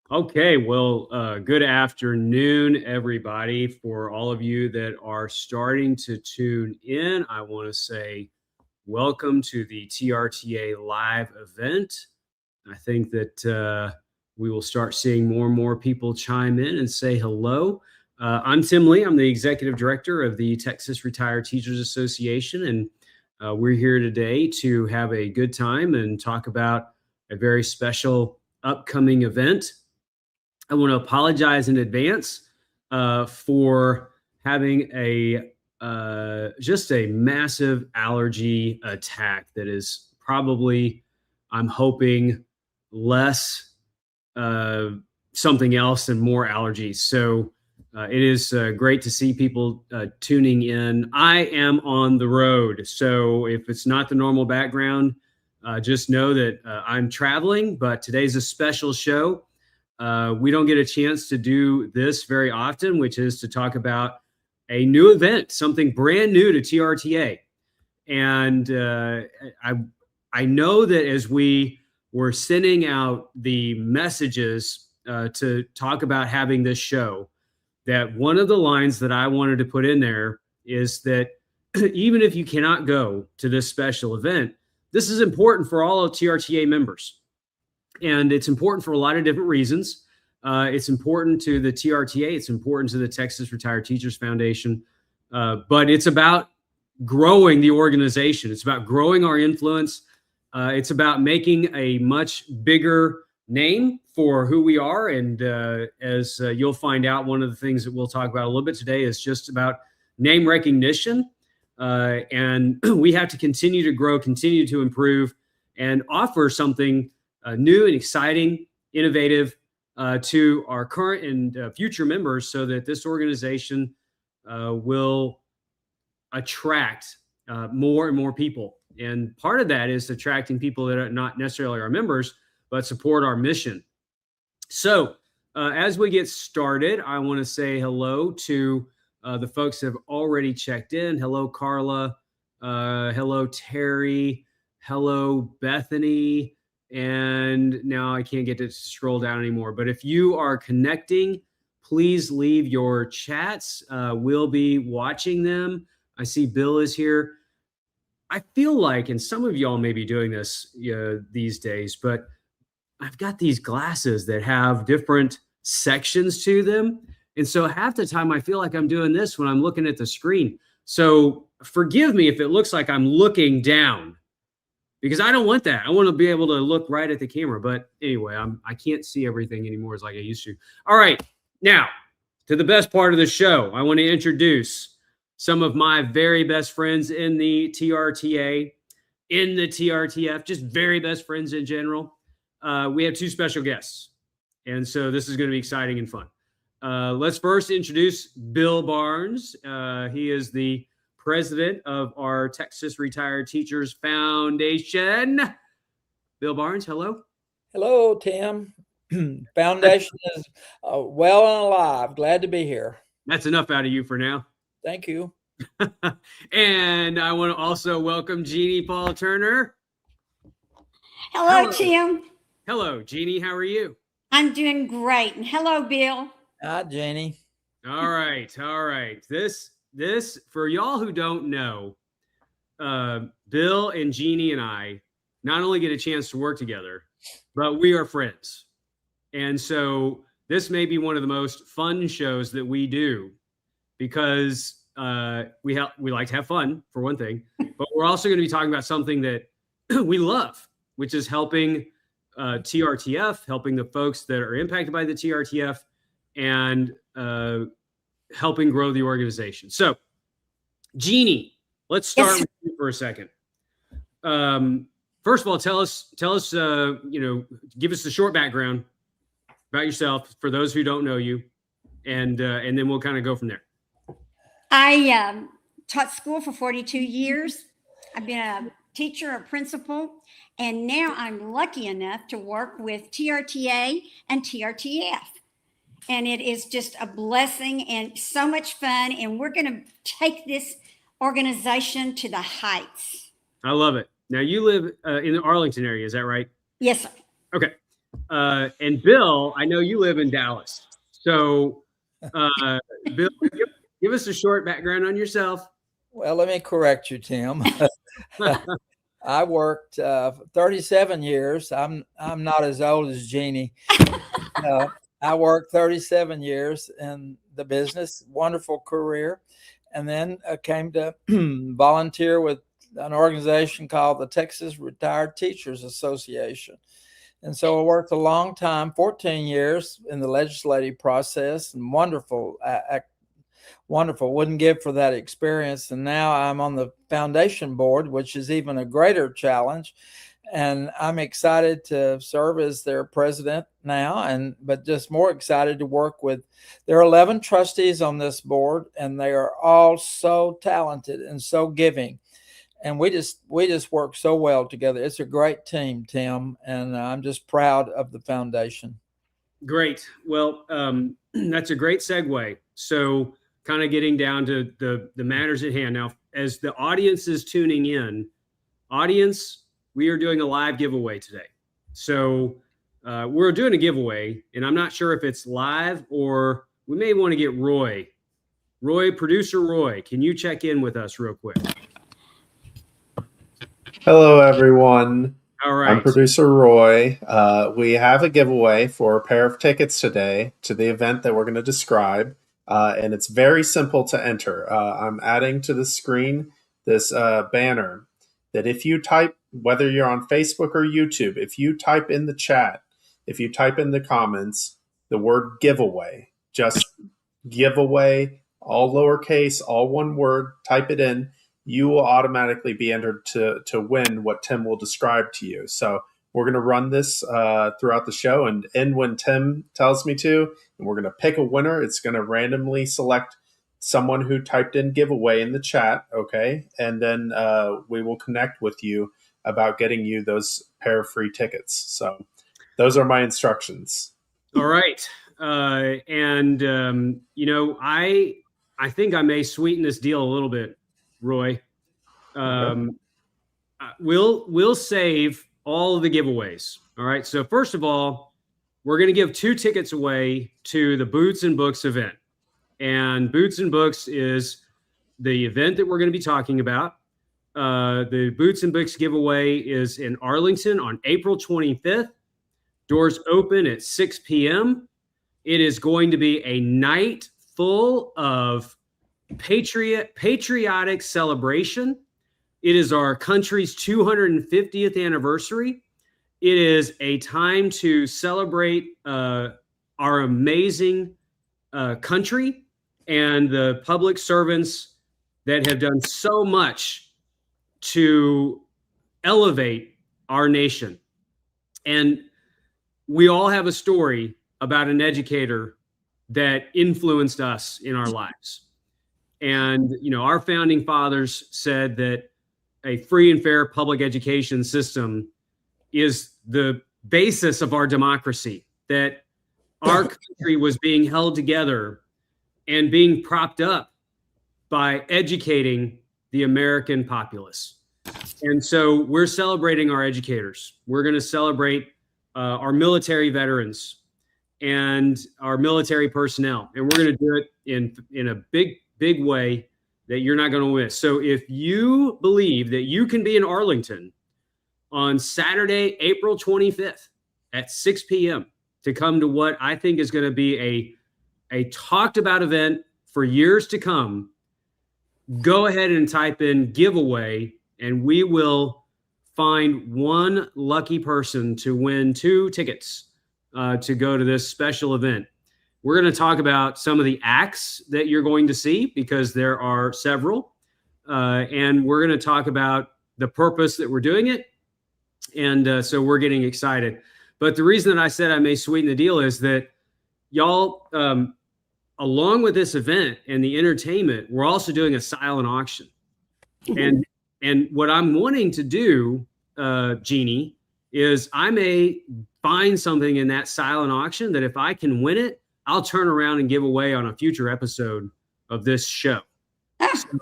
Okay, well, good afternoon, everybody. For all of you that are starting to tune in, I want to say welcome to the TRTA live event. I think that we will start seeing more and more people chime in and say hello. I'm Tim Lee. I'm the executive director of the Texas Retired Teachers Association, and we're here today to have a good time and talk about a very special upcoming event. I want to apologize in advance for having just a massive allergy attack that is probably, I'm hoping, less something else and more allergies. So it is great to see people tuning in. I am on the road, so if it's not the normal background, just know that I'm traveling, but today's a special show. We don't get a chance to do this very often, which is to talk about a new event, something brand new to TRTA. And I know that as we were sending out the messages to talk about having this show, that one of the lines that I wanted to put in there is that even if you cannot go to this special event, this is important for all of TRTA members. And it's important for a lot of different reasons. It's important to the TRTA. It's important to the Texas Retired Teachers Foundation. But it's about growing the organization. It's about growing our influence. It's about making a much bigger name for who we are. And as you'll find out, one of the things that we'll talk about a little bit today is just about name recognition. And we have to continue to grow, continue to improve, and offer something new and exciting, innovative to our current and future members, so that this organization will attract more and more people. And part of that is attracting people that are not necessarily our members, but support our mission. So as we get started, I want to say hello to the folks that have already checked in. Hello, Carla. Hello, Terry. Hello, Bethany. And now I can't get to scroll down anymore. But if you are connecting, please leave your chats. We'll be watching them. I see Bill is here. I feel like, and some of y'all may be doing this these days, but I've got these glasses that have different sections to them. And so half the time I feel like I'm doing this when I'm looking at the screen. So forgive me if it looks like I'm looking down, because I don't want that. I want to be able to look right at the camera. But anyway, I can't see everything anymore as like I used to. All right. Now, to the best part of the show, I want to introduce some of my very best friends in the TRTA, in the TRTF, just very best friends in general. We have two special guests. And so this is going to be exciting and fun. Let's first introduce Bill Barnes. He is the president of our Texas Retired Teachers Foundation. Bill Barnes, hello. Hello, Tim. Foundation is well and alive. Glad to be here. That's enough out of you for now. Thank you. And I want to also welcome Jeanne Paull-Turner. Hello, Tim. Hello, Jeanne. How are you? I'm doing great. And hello, Bill. Hi, Jeanne. All right. All right. This, for y'all who don't know, Bill and Jeanne and I not only get a chance to work together, but we are friends. And so this may be one of the most fun shows that we do, because we like to have fun, for one thing, but we're also going to be talking about something that we love, which is helping TRTF, helping the folks that are impacted by the TRTF, and helping grow the organization. So, Jeanne, let's start with you for a second. first of all, tell us, give us the short background about yourself for those who don't know you, and then we'll kind of go from there. I taught school for 42 years. I've been a teacher, a principal, and now I'm lucky enough to work with TRTA and TRTF. And it is just a blessing and so much fun. And we're going to take this organization to the heights. I love it. Now, you live in the Arlington area, is that right? Yes, sir. Okay. And Bill, I know you live in Dallas. So, Bill, give us a short background on yourself. Well, let me correct you, Tim. I worked 37 years. I'm not as old as Jeannie. I worked 37 years in the business, wonderful career, and then I came to volunteer with an organization called the Texas Retired Teachers Association. And so I worked a long time, 14 years in the legislative process, and wonderful. Wouldn't give for that experience. And now I'm on the foundation board, which is even a greater challenge. And I'm excited to serve as their president now, but just more excited to work with. There are 11 trustees on this board, and they are all so talented and so giving. And we just work so well together. It's a great team, Tim, and I'm just proud of the foundation. Great. Well, that's a great segue. So kind of getting down to the matters at hand. Now, as the audience is tuning in, we are doing a live giveaway today. So we're doing a giveaway, and I'm not sure if it's live or we may want to get Roy, producer Roy. Can you check in with us real quick? Hello, everyone. All right. I'm producer Roy. We have a giveaway for a pair of tickets today to the event that we're going to describe. And it's very simple to enter. I'm adding to the screen this banner that if you type, whether you're on Facebook or YouTube, if you type in the chat, if you type in the comments, the word giveaway, just giveaway, all lowercase, all one word, type it in, you will automatically be entered to win what Tim will describe to you. So we're going to run this throughout the show and end when Tim tells me to, and we're going to pick a winner. It's going to randomly select someone who typed in giveaway in the chat, okay? And then we will connect with you about getting you those pair of free tickets. So those are my instructions. All right. I think I may sweeten this deal a little bit, Roy. Okay. We'll save all of the giveaways. All right. So first of all, we're going to give 2 tickets away to the Boots and Books event. And Boots and Books is the event that we're going to be talking about. The Boots and Books giveaway is in Arlington on April 25th. Doors open at 6 p.m. It is going to be a night full of patriotic celebration. It is our country's 250th anniversary. It is a time to celebrate our amazing country and the public servants that have done so much to elevate our nation. And we all have a story about an educator that influenced us in our lives. And, our founding fathers said that a free and fair public education system is the basis of our democracy, that our country was being held together and being propped up by educating the American populace. And so we're celebrating our educators. We're going to celebrate our military veterans and our military personnel. And we're going to do it in a big way that you're not going to miss. So if you believe that you can be in Arlington on Saturday, April 25th at 6 p.m. to come to what I think is going to be a talked about event for years to come, go ahead and type in giveaway, and we will find one lucky person to win 2 tickets to go to this special event. We're going to talk about some of the acts that you're going to see, because there are several. And we're going to talk about the purpose that we're doing it. And so we're getting excited. But the reason that I said I may sweeten the deal is that y'all, along with this event and the entertainment, we're also doing a silent auction. And what I'm wanting to do, Jeanne, is I may find something in that silent auction that if I can win it, I'll turn around and give away on a future episode of this show.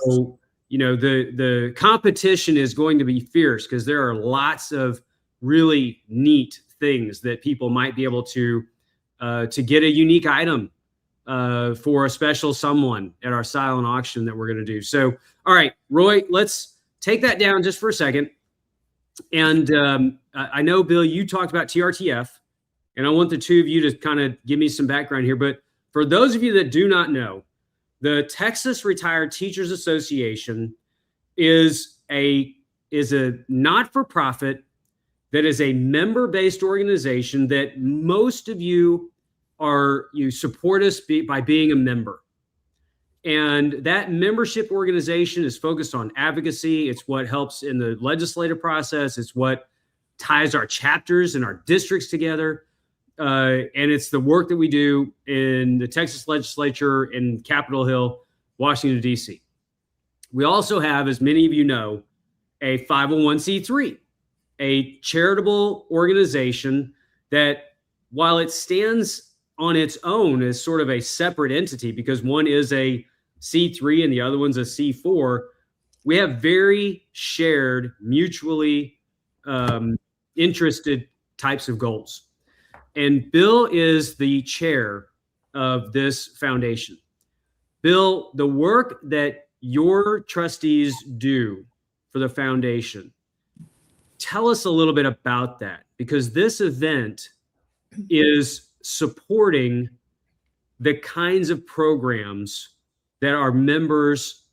So, the competition is going to be fierce because there are lots of really neat things that people might be able to get a unique item for a special someone at our silent auction that we're going to do. So, all right, Roy, let's take that down just for a second. And I know, Bill, you talked about TRTF, and I want the two of you to kind of give me some background here. But for those of you that do not know, the Texas Retired Teachers Association is a not-for-profit that is a member-based organization that most of you support us by being a member. And that membership organization is focused on advocacy. It's what helps in the legislative process. It's what ties our chapters and our districts together. And it's the work that we do in the Texas legislature in Capitol Hill, Washington, D.C. We also have, as many of you know, a 501c3, a charitable organization that, while it stands on its own as sort of a separate entity, because one is a C3 and the other one's a C4, we have very shared, mutually interested types of goals. And Bill is the chair of this foundation. Bill, the work that your trustees do for the foundation, tell us a little bit about that, because this event is supporting the kinds of programs that our members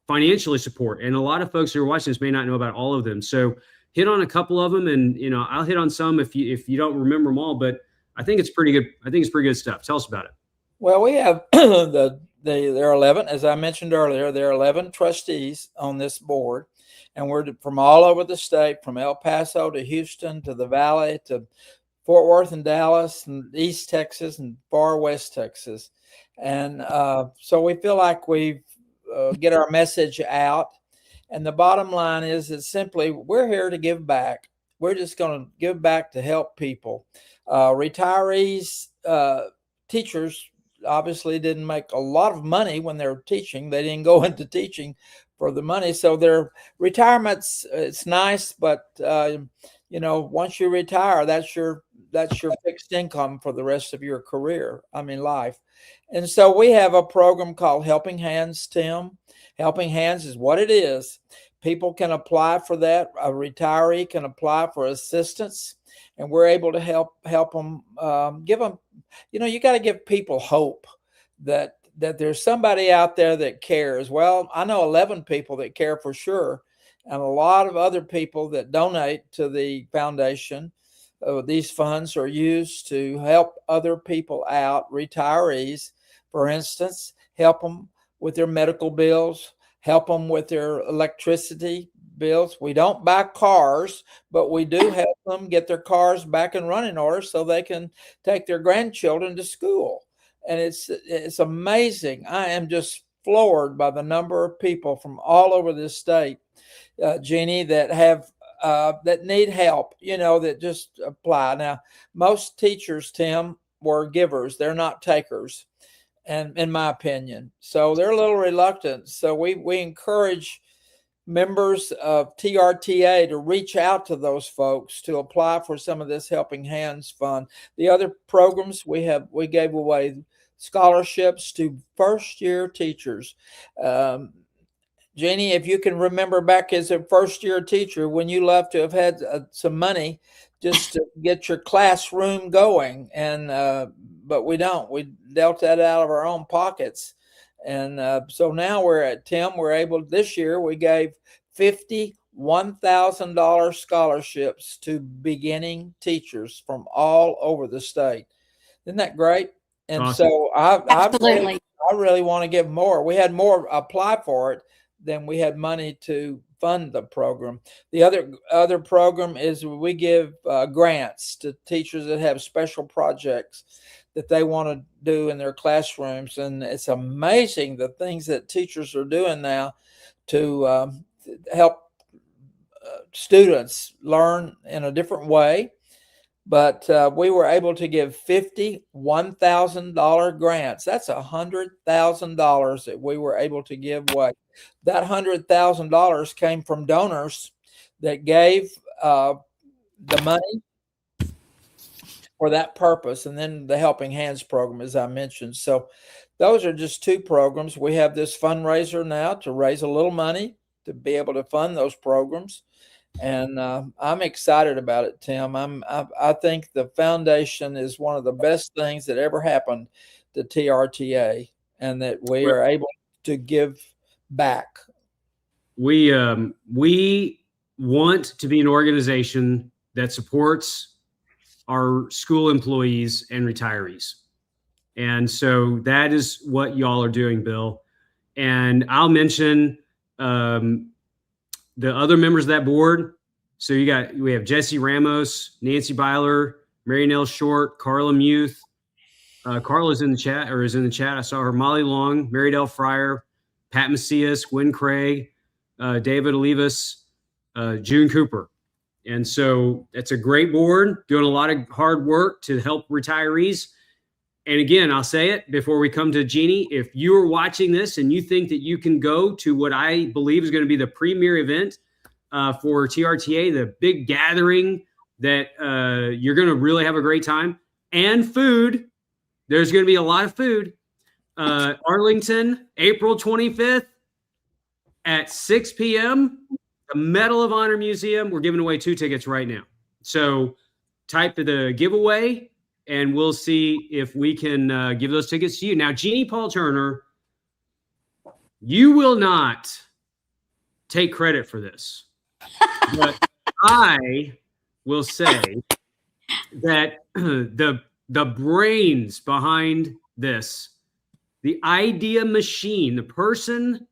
financially support. And a lot of folks who are watching this may not know about all of them. So hit on a couple of them, and I'll hit on some if you don't remember them all, but I think it's pretty good. I think it's pretty good stuff. Tell us about it. Well, we have there are 11, as I mentioned earlier, there are 11 trustees on this board, and we're from all over the state, from El Paso to Houston to the Valley to Fort Worth and Dallas and East Texas and far West Texas. And so we feel like we get our message out. And the bottom line is that simply we're here to give back. We're just going to give back to help people. Retirees, teachers obviously didn't make a lot of money when they were teaching. They didn't go into teaching for the money. So their retirements, it's nice, but once you retire, that's your fixed income for the rest of your career. Life. And so we have a program called Helping Hands, Tim. Helping Hands is what it is. People can apply for that. A retiree can apply for assistance, and we're able to help them, give them, you got to give people hope that there's somebody out there that cares. Well, I know 11 people that care for sure, and a lot of other people that donate to the foundation. These funds are used to help other people out, retirees, for instance, help them with their medical bills, help them with their electricity bills. We don't buy cars, but we do help them get their cars back in running order so they can take their grandchildren to school. And it's amazing. I am just floored by the number of people from all over this state, Jeanne, that have that need help, that just apply. Now, most teachers, Tim, were givers. They're not takers, and in my opinion. So they're a little reluctant. So we encourage members of TRTA to reach out to those folks to apply for some of this Helping Hands fund. The other programs we gave away scholarships to first-year teachers. Jeanne, if you can remember back as a first-year teacher, when you love to have had some money just to get your classroom going, and but we don't. We dealt that out of our own pockets, and so now we're able. This year we gave $51,000 scholarships to beginning teachers from all over the state. Isn't that great? And awesome. So I really want to give more. We had more apply for it, then we had money to fund the program. The other program is we give grants to teachers that have special projects that they want to do in their classrooms. And it's amazing the things that teachers are doing now to help students learn in a different way. But we were able to give 50 $1,000 grants. That's $100,000 that we were able to give away. That $100,000 came from donors that gave the money for that purpose. And then the Helping Hands program, as I mentioned. So those are just two programs. We have this fundraiser now to raise a little money to be able to fund those programs. And I'm excited about it, Tim. I think the foundation is one of the best things that ever happened to TRTA, and that we are able to give back. We want to be an organization that supports our school employees and retirees. And so that is what y'all are doing, Bill. And I'll mention the other members of that board. So we have Jesse Ramos, Nancy Byler, Mary Nell Short, Carla Muth. Carla's in the chat, or is in the chat. I saw her. Molly Long, Mary Dell Fryer, Pat Macias, Gwen Craig, David Olivas, June Cooper. And so it's a great board doing a lot of hard work to help retirees. And again, I'll say it before we come to Jeannie. If you are watching this and you think that you can go to what I believe is going to be the premier event for TRTA, the big gathering that you're going to really have a great time, and food, there's going to be a lot of food. Arlington, April 25th at 6 p.m., the Medal of Honor Museum. We're giving away 2 tickets right now. So type the giveaway, and we'll see if we can give those tickets to you. Now, Jeanne Paull-Turner, you will not take credit for this. But I will say that the brains behind this, the idea machine, the person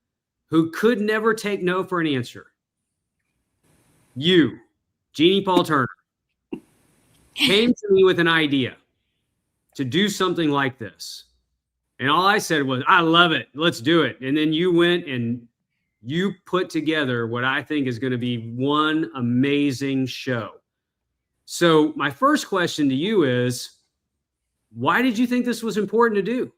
who could never take no for an answer, you, Jeanne Paull-Turner, came to me with an idea to do something like this. And all I said was, I love it. Let's do it. And then you went and you put together what I think is going to be one amazing show. So my first question to you is, why did you think this was important to do?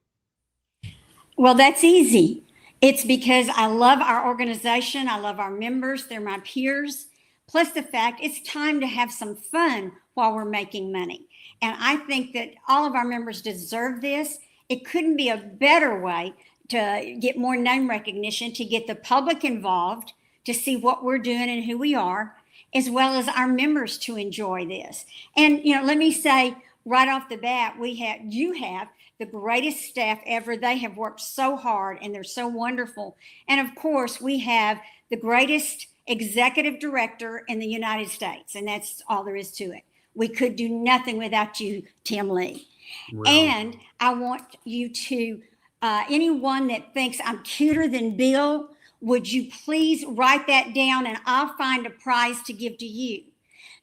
Well, that's easy. It's because I love our organization. I love our members. They're my peers. Plus the fact it's time to have some fun while we're making money. And I think that all of our members deserve this. It couldn't be a better way to get more name recognition, to get the public involved, to see what we're doing and who we are, as well as our members to enjoy this. And, let me say right off the bat, you have the greatest staff ever. They have worked so hard and they're so wonderful. And of course, we have the greatest executive director in the United States. And that's all there is to it. We could do nothing without you, Tim Lee. Wow. And I want you to, anyone that thinks I'm cuter than Bill, would you please write that down and I'll find a prize to give to you.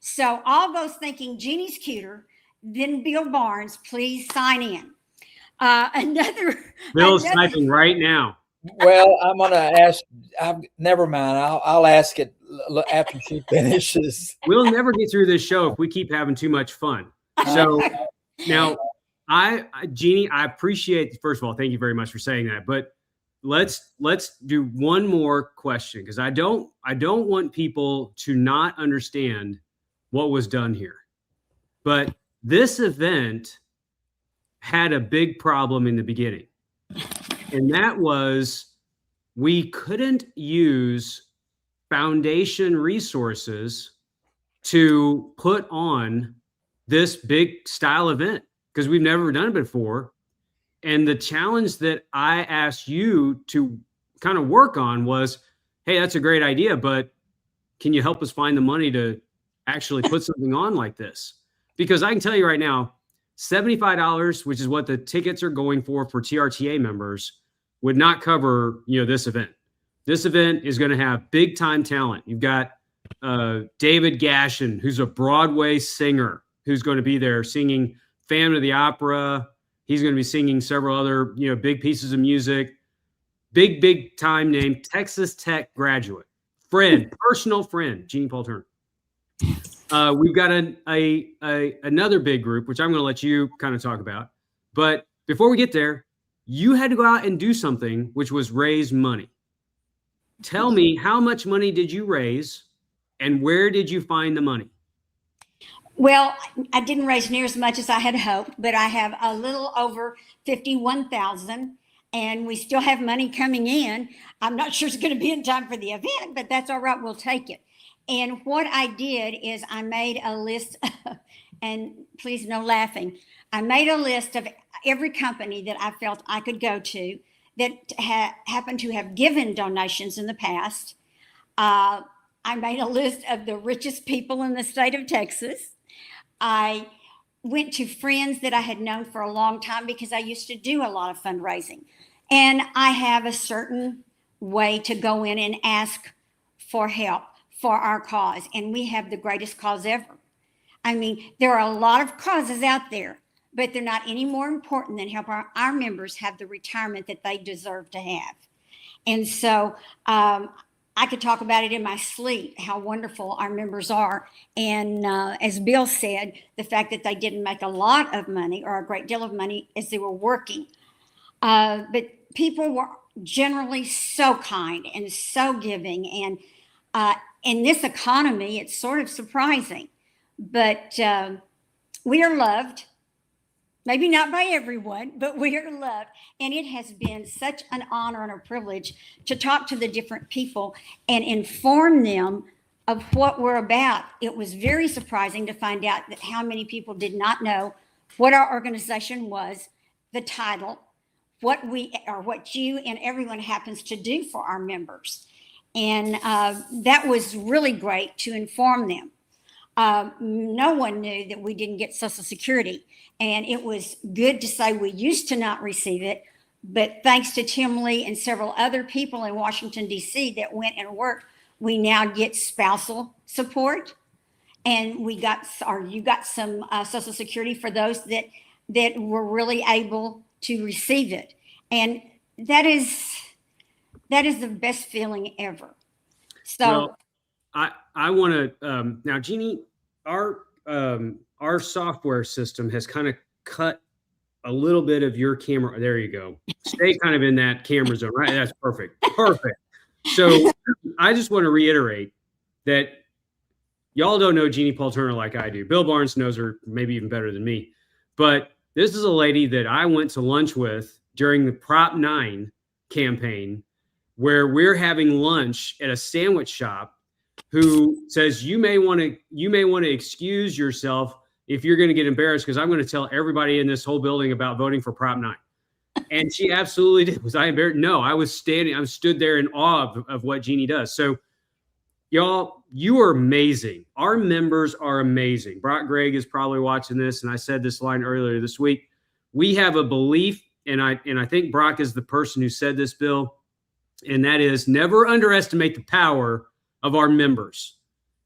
So all those thinking Jeannie's cuter than Bill Barnes, please sign in. Bill's typing right now. Well, I'm going to ask. Never mind. I'll ask it after she finishes. We'll never get through this show if we keep having too much fun. So now, Jeannie, I appreciate. First of all, thank you very much for saying that. But let's do one more question, because I don't want people to not understand what was done here. But this event had a big problem in the beginning. And that was, we couldn't use foundation resources to put on this big style event because we've never done it before. And the challenge that I asked you to kind of work on was, hey, that's a great idea, but can you help us find the money to actually put something on like this? Because I can tell you right now, $75, which is what the tickets are going for TRTA members, would not cover, this event. This event is going to have big time talent. You've got David Gashin, who's a Broadway singer, who's going to be there singing Phantom of the Opera. He's going to be singing several other, big pieces of music. Big time name, Texas Tech graduate, personal friend, Jeanne Paull-Turner. We've got another big group, which I'm going to let you kind of talk about. But before we get there, you had to go out and do something, which was raise money. Tell me, how much money did you raise, and where did you find the money? Well, I didn't raise near as much as I had hoped, but I have a little over 51,000, and we still have money coming in. I'm not sure it's going to be in time for the event, but that's all right. We'll take it. And what I did is I made a list, and please no laughing. I made a list of every company that I felt I could go to that happened to have given donations in the past. I made a list of the richest people in the state of Texas. I went to friends that I had known for a long time because I used to do a lot of fundraising. And I have a certain way to go in and ask for help for our cause. And we have the greatest cause ever. I mean, there are a lot of causes out there, but they're not any more important than help our members have the retirement that they deserve to have. And so I could talk about it in my sleep, how wonderful our members are. And as Bill said, the fact that they didn't make a lot of money or a great deal of money as they were working. But people were generally so kind and so giving. And in this economy, it's sort of surprising. But we are loved. Maybe not by everyone, but we are loved. And it has been such an honor and a privilege to talk to the different people and inform them of what we're about. It was very surprising to find out that how many people did not know what our organization was, the title, what you and everyone happens to do for our members. And that was really great to inform them. No one knew that we didn't get Social Security. And it was good to say we used to not receive it, but thanks to Tim Lee and several other people in Washington, D.C. that went and worked, we now get spousal support. And you got some Social Security for those that were really able to receive it. And that is the best feeling ever. So I want to now, Jeannie, our software system has kind of cut a little bit of your camera. There you go. Stay kind of in that camera zone, right? That's perfect. Perfect. So I just want to reiterate that y'all don't know Jeanne Paull-Turner like I do. Bill Barnes knows her maybe even better than me. But this is a lady that I went to lunch with during the Prop 9 campaign, where we're having lunch at a sandwich shop, who says you may want to excuse yourself if you're going to get embarrassed, because I'm going to tell everybody in this whole building about voting for Prop 9. And she absolutely did. Was I embarrassed? No, I stood there in awe of what Jeannie does. So y'all, you are amazing. Our members are amazing. Brock Gregg is probably watching this, and I said this line earlier this week. We have a belief, and I think Brock is the person who said this, Bill, and that is never underestimate the power of our members.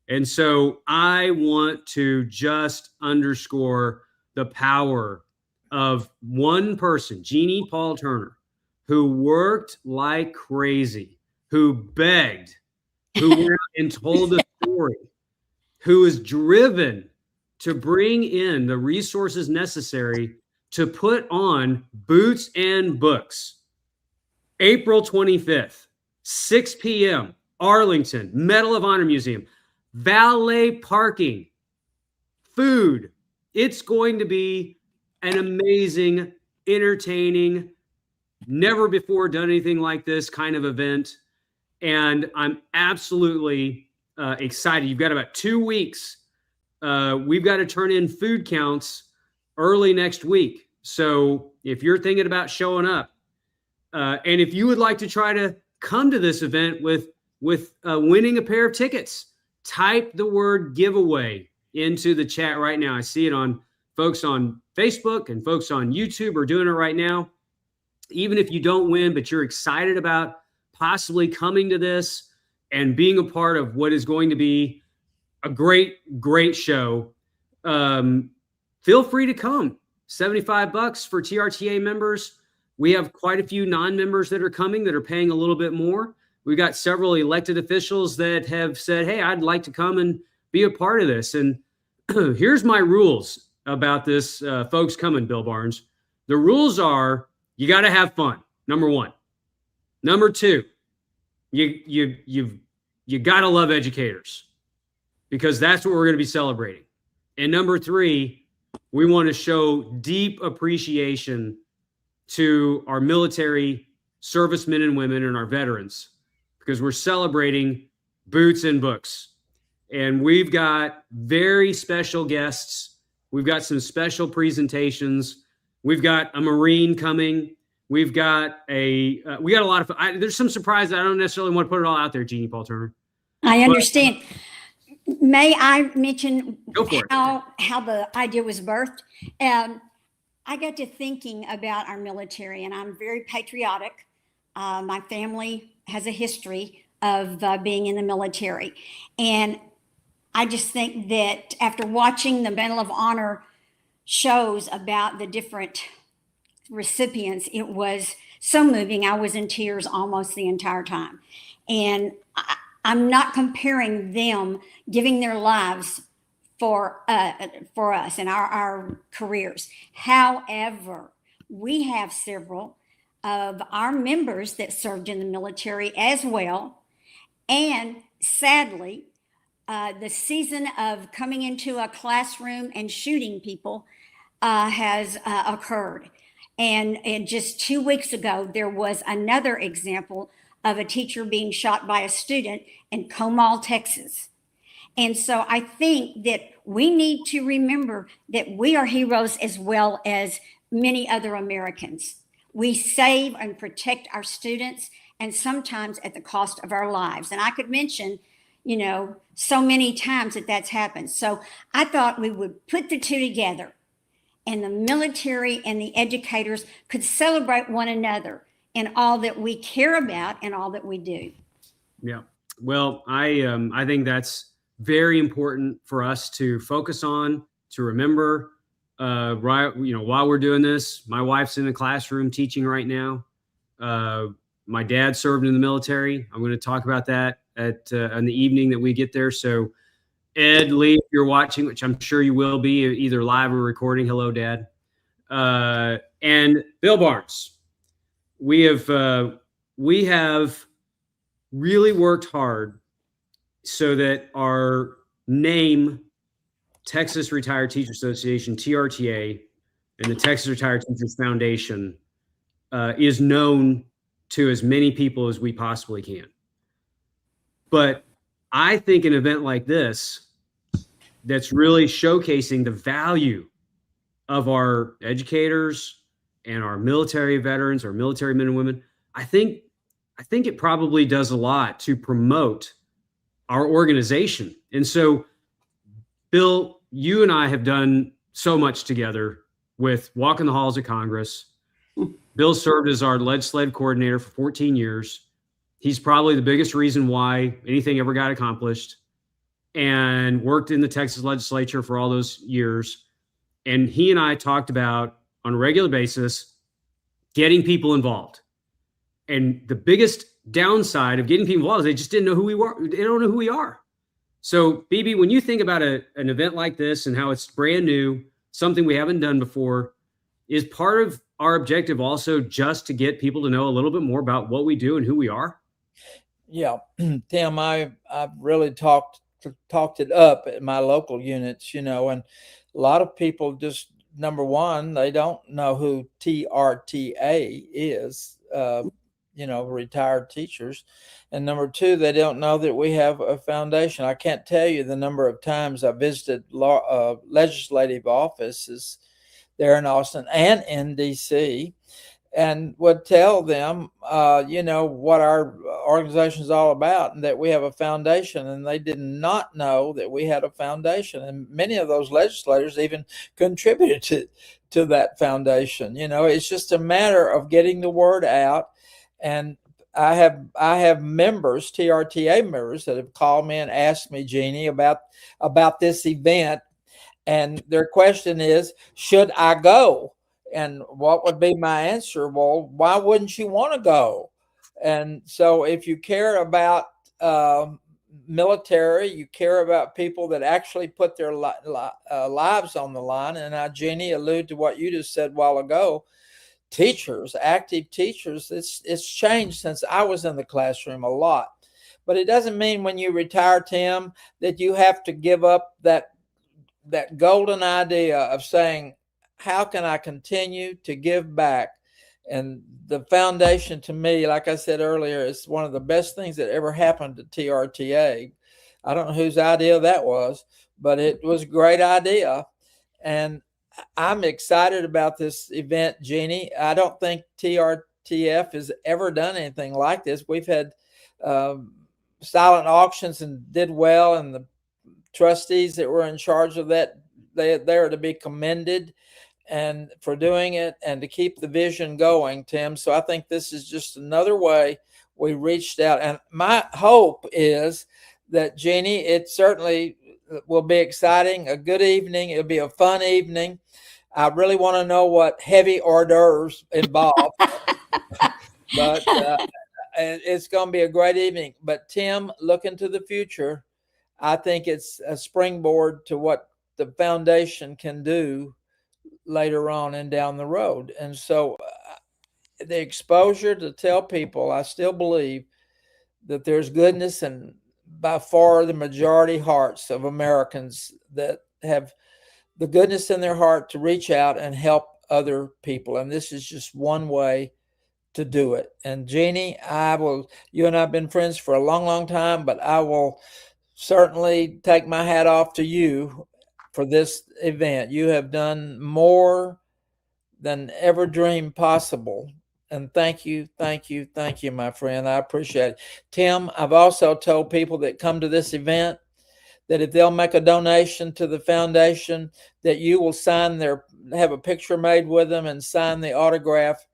And so I want to just underscore the power of one person, Jeanne Paull-Turner, who worked like crazy, who begged, who went out and told a story, who is driven to bring in the resources necessary to put on Boots and Books. April 25th, 6 p.m., Arlington, Medal of Honor Museum, valet parking, food. It's going to be an amazing, entertaining, never before done anything like this kind of event. And I'm absolutely excited. You've got about 2 weeks. We've got to turn in food counts early next week. So if you're thinking about showing up, and if you would like to try to come to this event with winning a pair of tickets, type the word giveaway into the chat right now. I see it on folks on Facebook and folks on YouTube are doing it right now. Even if you don't win, but you're excited about possibly coming to this and being a part of what is going to be a great show, feel free to come. $75 for TRTA members. We have quite a few non-members that are coming that are paying a little bit more. We've got several elected officials that have said, hey, I'd like to come and be a part of this. And here's my rules about this, folks coming, Bill Barnes. The rules are you got to have fun, number one. Number two, you got to love educators, because that's what we're going to be celebrating. And number three, we want to show deep appreciation to our military servicemen and women and our veterans, because we're celebrating boots and books. And we've got very special guests. We've got some special presentations. We've got a Marine coming. We've got a lot of, there's some surprises. I don't necessarily want to put it all out there, Jeanne Paull-Turner. I understand. May I mention Go for it. how the idea was birthed? I got to thinking about our military, and I'm very patriotic. My family has a history of being in the military. And I just think that after watching the Medal of Honor shows about the different recipients, it was so moving. I was in tears almost the entire time. And I'm not comparing them giving their lives for us and our careers. However, we have several of our members that served in the military as well. And sadly, the season of coming into a classroom and shooting people has occurred. And just 2 weeks ago, there was another example of a teacher being shot by a student in Comal, Texas. And so I think that we need to remember that we are heroes as well as many other Americans. We save and protect our students, and sometimes at the cost of our lives. And I could mention, so many times that that's happened. So I thought we would put the two together, and the military and the educators could celebrate one another in all that we care about and all that we do. Yeah. Well, I think that's very important for us to focus on, to remember, while we're doing this. My wife's in the classroom teaching right now. My dad served in the military. I'm going to talk about that in the evening that we get there. So Ed, Lee, if you're watching, which I'm sure you will be, either live or recording, hello, Dad. And Bill Barnes, we have really worked hard so that our name, Texas Retired Teachers Association, TRTA, and the Texas Retired Teachers Foundation is known to as many people as we possibly can. But I think an event like this that's really showcasing the value of our educators and our military veterans, our military men and women, I think it probably does a lot to promote our organization. And so, Bill, you and I have done so much together with Walking the Halls of Congress. Bill served as our legislative coordinator for 14 years. He's probably the biggest reason why anything ever got accomplished, and worked in the Texas legislature for all those years. And he and I talked about, on a regular basis, getting people involved. And the biggest downside of getting people involved is they just didn't know who we were. They don't know who we are. So, BB, when you think about an event like this and how it's brand new, something we haven't done before, is part of our objective also just to get people to know a little bit more about what we do and who we are? Yeah, Tim, I've really talked it up at my local units, and a lot of people just, number one, they don't know who TRTA is, retired teachers. And number two, they don't know that we have a foundation. I can't tell you the number of times I visited legislative offices there in Austin and in DC, and would tell them, what our organization is all about, and that we have a foundation. And they did not know that we had a foundation. And many of those legislators even contributed to that foundation. It's just a matter of getting the word out and I have members, TRTA members, that have called me and asked me, Jeannie, about this event, and their question is, should I go? And what would be my answer? Well, why wouldn't you want to go? And so, if you care about military, you care about people that actually put their lives on the line, and Jeannie, allude to what you just said a while ago. Teachers, active teachers, it's changed since I was in the classroom a lot. But it doesn't mean when you retire, Tim, that you have to give up that golden idea of saying, how can I continue to give back? And the foundation, to me, like I said earlier, is one of the best things that ever happened to TRTA. I don't know whose idea that was, but it was a great idea. And I'm excited about this event, Jeannie. I don't think TRTF has ever done anything like this. We've had silent auctions and did well, and the trustees that were in charge of that, they are to be commended and for doing it and to keep the vision going, Tim. So I think this is just another way we reached out. And my hope is that, Jeannie, it certainly will be exciting, a good evening. It'll be a fun evening. I really want to know what heavy hors d'oeuvres involved, but it's going to be a great evening. But Tim, looking to the future, I think it's a springboard to what the foundation can do later on and down the road. And so the exposure to tell people, I still believe that there's goodness in by far the majority hearts of Americans that have the goodness in their heart to reach out and help other people. And this is just one way to do it. And Jeannie, you and I have been friends for a long, long time, but I will certainly take my hat off to you for this event. You have done more than ever dreamed possible. And thank you, my friend. I appreciate it. Tim, I've also told people that come to this event that if they'll make a donation to the foundation, that you will have a picture made with them and sign the autograph,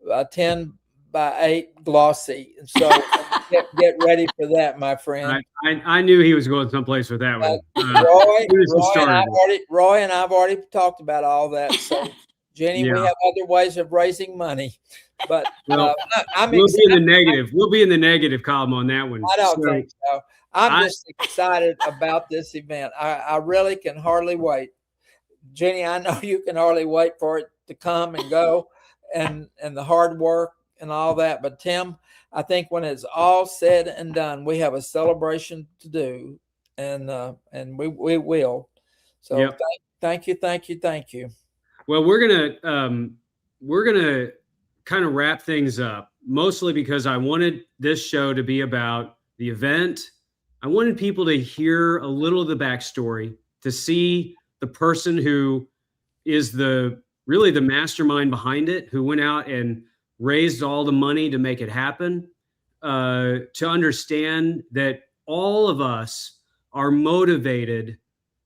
10x8 glossy. And so get ready for that, my friend. I knew he was going someplace with that one. Roy and I've already talked about all that. So, Jeannie, we have other ways of raising money. But we'll be in the negative. We'll be in the negative column on that one. I don't think so. I'm just excited about this event. I really can hardly wait. Jeannie, I know you can hardly wait for it to come and go and the hard work and all that. But Tim, I think when it's all said and done, we have a celebration to do, and we will. So thank you. Well, we're gonna kind of wrap things up, mostly because I wanted this show to be about the event. I wanted people to hear a little of the backstory, to see the person who is really the mastermind behind it, who went out and raised all the money to make it happen, to understand that all of us are motivated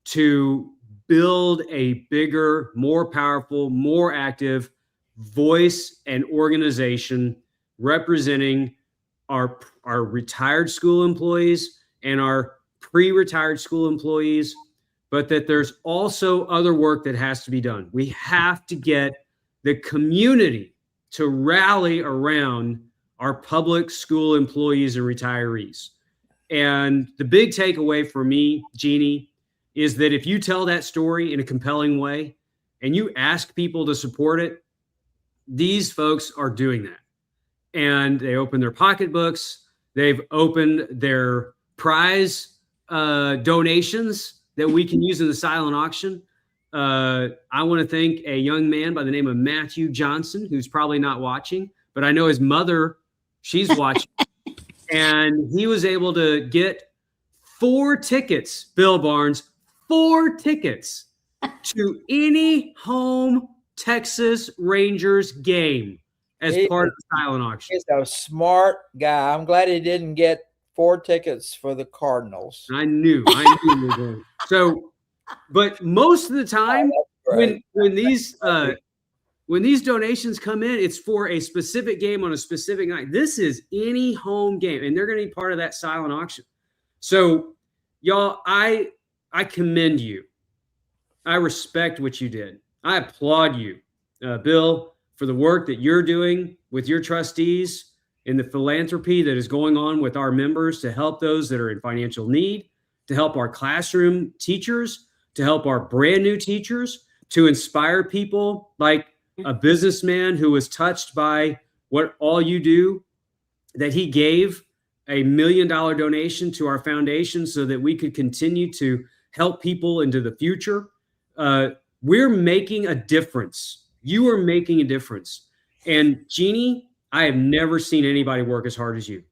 to build a bigger, more powerful, more active voice and organization representing our retired school employees and our pre-retired school employees, but that there's also other work that has to be done. We have to get the community to rally around our public school employees and retirees. And the big takeaway for me, Jeannie, is that if you tell that story in a compelling way and you ask people to support it, these folks are doing that. And they open their pocketbooks. They've opened their prize donations that we can use in the silent auction. I want to thank a young man by the name of Matthew Johnson, who's probably not watching, but I know his mother, she's watching. And he was able to get 4 tickets, Bill Barnes, 4 tickets to any home Texas Rangers game as part of the silent auction. He's a smart guy. I'm glad he didn't get 4 tickets for the Cardinals. I knew he was going. So, but most of the time when these when these donations come in, it's for a specific game on a specific night. This is any home game, and they're going to be part of that silent auction. So, y'all, I commend you. I respect what you did. I applaud you, Bill, for the work that you're doing with your trustees and the philanthropy that is going on with our members to help those that are in financial need, to help our classroom teachers, to help our brand new teachers, to inspire people like a businessman who was touched by what all you do, that he gave $1 million donation to our foundation so that we could continue to help people into the future. We're making a difference. You are making a difference. And Jeannie, I have never seen anybody work as hard as you.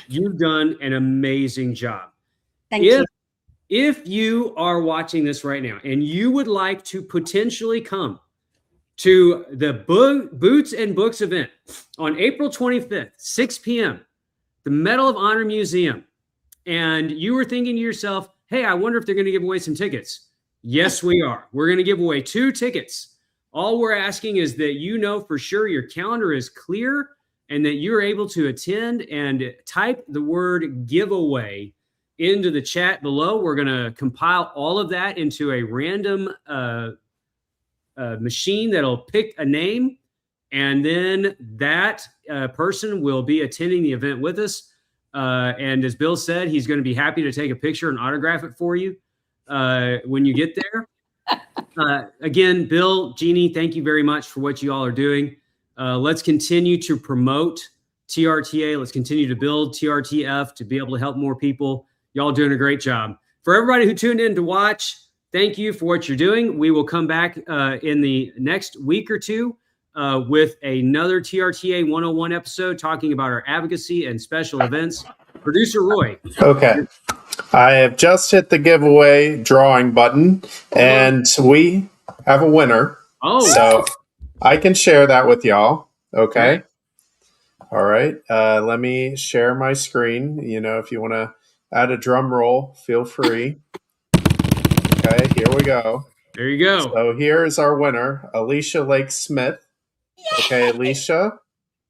You've done an amazing job. Thank you. If you are watching this right now and you would like to potentially come to the Boots and Books event on April 25th, 6 p.m., the Medal of Honor Museum, and you were thinking to yourself, hey, I wonder if they're going to give away some tickets. Yes, we are. We're going to give away 2 tickets. All we're asking is that you know for sure your calendar is clear and that you're able to attend, and type the word giveaway into the chat below. We're going to compile all of that into a random machine that'll pick a name, and then that person will be attending the event with us. And as Bill said, he's going to be happy to take a picture and autograph it for you when you get there. Again, Bill, Jeannie, thank you very much for what you all are doing. Let's continue to promote TRTA. Let's continue to build TRTF to be able to help more people. Y'all doing a great job. For everybody who tuned in to watch, thank you for what you're doing. We will come back in the next week or two with another TRTA 101 episode talking about our advocacy and special events. Producer Roy. Okay. I have just hit the giveaway drawing button, and we have a winner. Oh. So I can share that with y'all. Okay. All right. Let me share my screen. You know, if you want to add a drum roll, feel free. Okay, here we go. There you go. So here is our winner, Alicia Lake Smith. Okay, Alicia,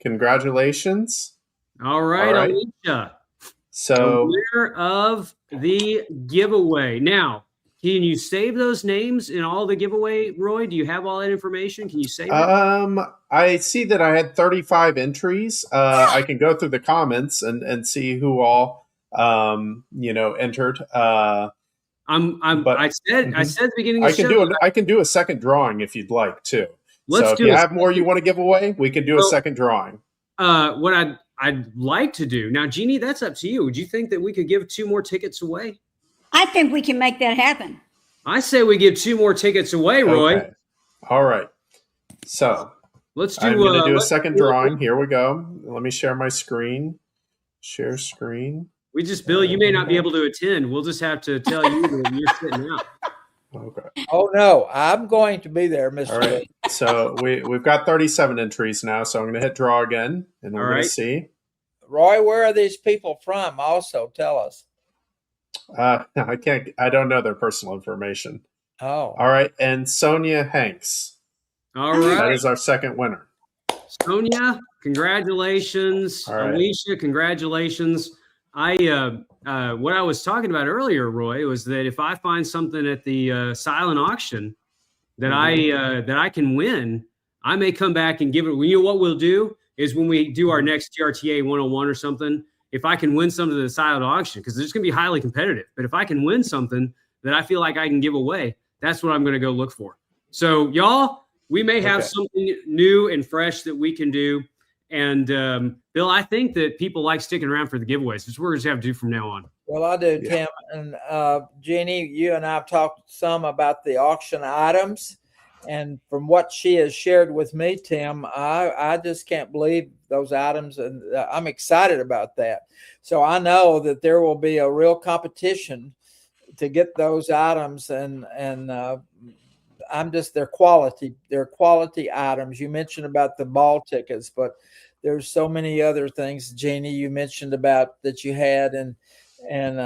congratulations. All right, Alicia. So the winner of the giveaway. Now, can you save those names in all the giveaway, Roy? Do you have all that information? Can you save it? I see that I had 35 entries. I can go through the comments and see who all entered. I said at the beginning of the show. I can do a second drawing if you'd like to. Let's do. If you have more you want to give away, we can do a second drawing. What I'd like to do now, Jeannie, that's up to you. Would you think that we could give 2 more tickets away? I think we can make that happen. I say we give 2 more tickets away, Roy. Okay. All right. So let's do. I'm going to do a second drawing. Here we go. Let me share my screen. Share screen. Bill, you may not be able to attend. We'll just have to tell you that you're sitting out. Okay. Oh no, I'm going to be there, Mr. All right. So we've got 37 entries now. So I'm going to hit draw again, and we're going to see. Roy, where are these people from? Also, tell us. I don't know their personal information. Oh. All right. And Sonia Hanks. All right. That is our second winner. Sonia, congratulations. All right. Alicia, congratulations. What I was talking about earlier, Roy, was that if I find something at the silent auction that I can win, I may come back and give it. You know what we'll do is when we do our next TRTA 101 or something, if I can win something at the silent auction, because it's going to be highly competitive, but if I can win something that I feel like I can give away, that's what I'm going to go look for. So y'all, we may have something new and fresh that we can do. And Bill, I think that people like sticking around for the giveaways. That's what we're going to have to do from now on. Well, I do, Tim. And Jeannie, you and I have talked some about the auction items. And from what she has shared with me, Tim, I just can't believe those items. And I'm excited about that. So I know that there will be a real competition to get those items. And I'm just they're quality items. You mentioned about the ball tickets, but there's so many other things, Jeannie, you mentioned about that you had. and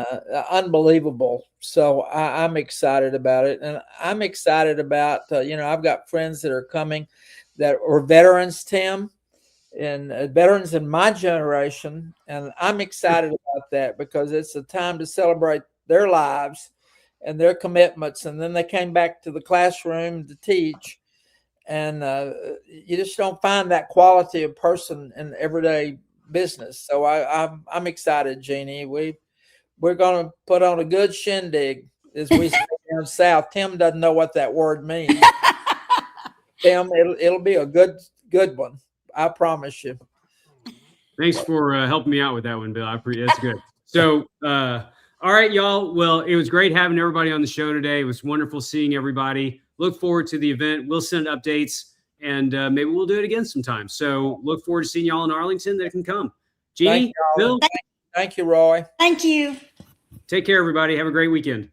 unbelievable. So I'm excited about it, and I'm excited about I've got friends that are coming that are veterans, Tim, and veterans in my generation, and I'm excited about that because it's a time to celebrate their lives and their commitments, and then they came back to the classroom to teach, and you just don't find that quality of person in everyday business. So I'm excited, Jeannie. We're going to put on a good shindig, as we say down south. Tim doesn't know what that word means. Tim, it'll be a good one. I promise you. Thanks for helping me out with that one, Bill. I appreciate that's good. So, all right, y'all. Well, it was great having everybody on the show today. It was wonderful seeing everybody. Look forward to the event. We'll send updates, and maybe we'll do it again sometime. So, look forward to seeing y'all in Arlington that can come. Jeannie, Bill, Thank you, Roy. Thank you. take care, everybody. Have a great weekend.